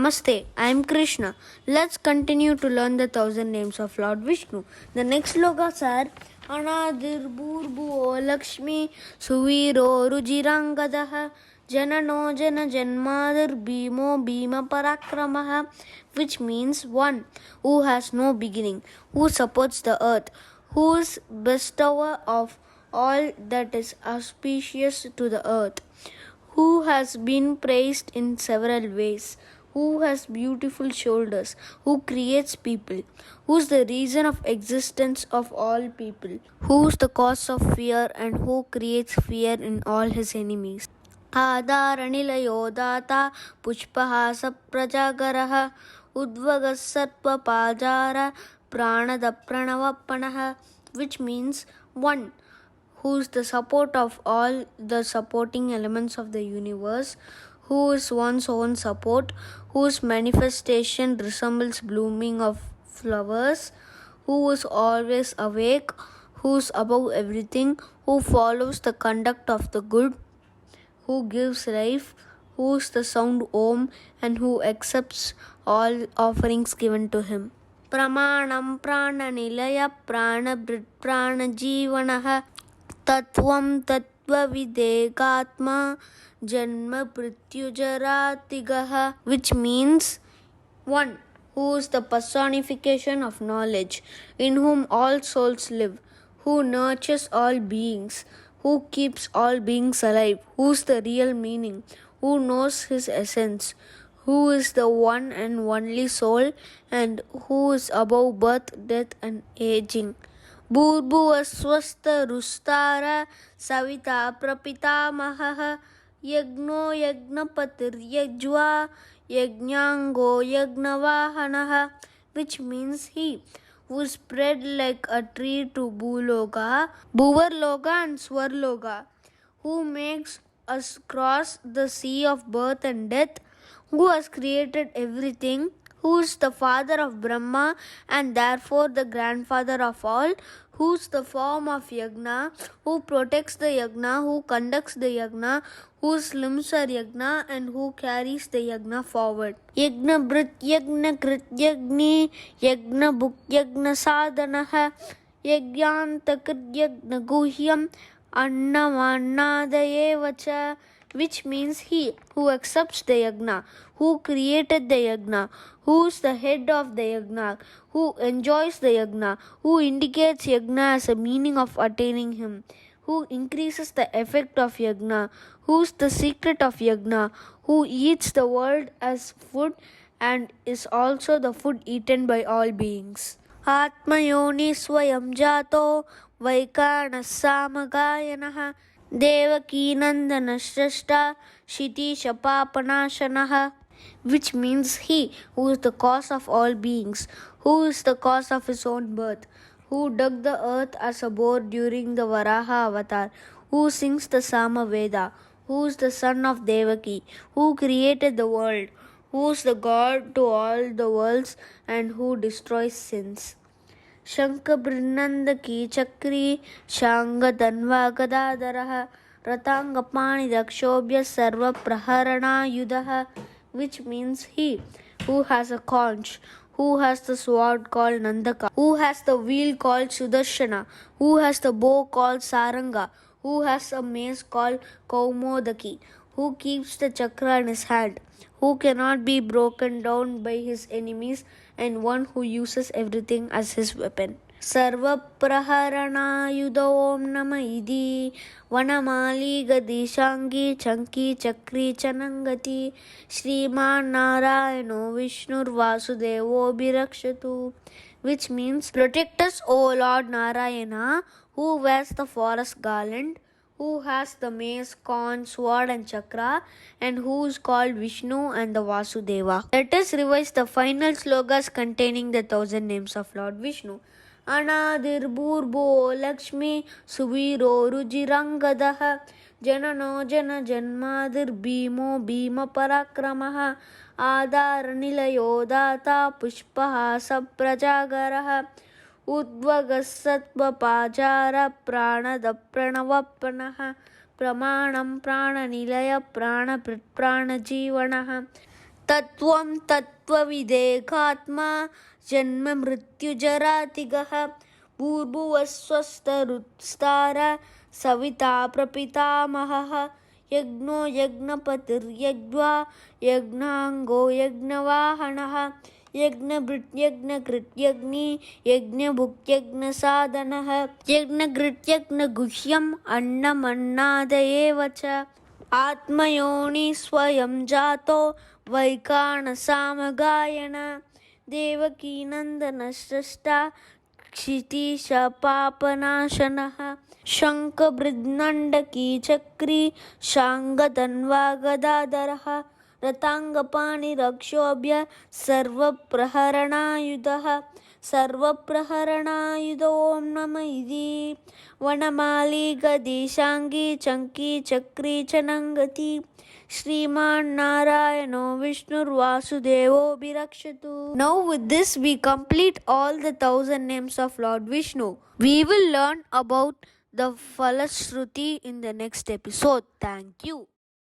Namaste, I am Krishna. Let's continue to learn the 1,000 names of Lord Vishnu. The next slokas are Anadir Bhurbuo Lakshmi Suviro Rujirangadaha Janano Jana Janmadir Bhimo Bhima Parakramaha, which means one who has no beginning, who supports the earth, who is bestower of all that is auspicious to the earth, who has been praised in several ways, who has beautiful shoulders, who creates people, who is the reason of existence of all people, who is the cause of fear and who creates fear in all his enemies. Adaranilayodata Pushpahasa Prajagaraha Udvagasatva Pranada Pranavapanaha, which means one who is the support of all the supporting elements of the universe, who is one's own support, whose manifestation resembles blooming of flowers, who is always awake, who is above everything, who follows the conduct of the good, who gives life, who is the sound Om, and who accepts all offerings given to him. Pramanam Prananilaya Pranabrit Pranajeevanaha Tattvam Tattvavidegatma Janma Prityujaratigaha, which means one who is the personification of knowledge, in whom all souls live, who nurtures all beings, who keeps all beings alive, who is the real meaning, who knows his essence, who is the one and only soul, and who is above birth, death, and aging. Bhurbhuvaswasta Rustara Savita Prapitamaha Yagno Yagnapatir Yajva Yagnyango Yagnavahanaha, which means he who spread like a tree to Bhuloka, Bhuvarloka and Swarloka, who makes us cross the sea of birth and death, who has created everything, who is the father of Brahma and therefore the grandfather of all, who is the form of Yagna, who protects the Yagna, who conducts the Yagna, whose limbs are Yagna and who carries the Yagna forward. Yagna Brit Yagna Krit Yagni Yagna Bhuk Yagna Sadhanaha Yagyanta Krit Yagna Guhyam Annavannadayevacha, which means he who accepts the Yagna, who created the Yagna, who is the head of the Yagna, who enjoys the Yagna, who indicates Yagna as a meaning of attaining him, who increases the effect of Yagna, who is the secret of Yagna, who eats the world as food and is also the food eaten by all beings. Atmayoni Swayam Jato Vaikana Samagayanaha Devaki Nandana Shrashta Shiti Shapapanashanaha, which means he who is the cause of all beings, who is the cause of his own birth, who dug the earth as a bore during the Varaha avatar, who sings the Sama Veda, who is the son of Devaki, who created the world, who is the God to all the worlds and who destroys sins. Shankha Brinnanda Ki Chakri Shanga Danva Gadadaraha Ratangapani Dakshobhya Sarva Praharana Yudaha, which means he who has a conch, who has the sword called Nandaka, who has the wheel called Sudarshana, who has the bow called Saranga, who has a mace called Kaumodaki, who keeps the chakra in his hand, who cannot be broken down by his enemies, and one who uses everything as his weapon. Sarva Praharana Yuda Om Nama Idi Vanamali Gadishangi Chanki Chakri Chanangati Sriman Narayano Vishnur Vasudevo Birakshatu, which means protect us, O Lord Narayana, who wears the forest garland, who has the mace, conch, sword and chakra, and who is called Vishnu and the Vasudeva. Let us revise the final slogas containing the 1,000 names of Lord Vishnu. Anadir Bhurbo Lakshmi Suviro Rujirangadaha Janano Jana Janmadir Bhimo Bhima Parakramaha Adaranilayodata Pushpahasa Prajagaraha Udvagasatva Pranada Pranavapanaha Pramanam Prananilaya Pranajeevanaha तत्त्वं तत्त्वविदेकात्मा जन्म मृत्युजरातिगः भूर्भुवस्वस्तरुस्तार सविता प्रपितामहः यज्ञो यज्ञपतिर्यज्ञा यज्ञाङ्गो यज्ञवाहनः यज्ञभृत्यज्ञकृत्यग्नि यज्ञभुक्यज्ञसाधनः यज्ञघृत्यज्ञगुह्यम् अन्नमन्नादयेव च आत्मयोनि स्वयं जातो वैकानसामगायन देवकीनन्दनश्रेष्ठा क्षितिशपापनाशनः शङ्खभृद्नण्डकी चक्री शाङ्गधन्वा गदाधरः रताङ्गपाणिरक्षोभ्य सर्वप्रहरणायुधः सर्वप्रहरणायुधो ॐ नमः इति वनमाली गदीशाङ्गी chunky चक्री च नङ्गति श्रीमान् नारायणो विष्णुर्वासुदेवोऽभिरक्षतु. Now with this we complete all the 1000 names of Lord Vishnu. We will learn about the Phalstuti in the next episode. Thank you.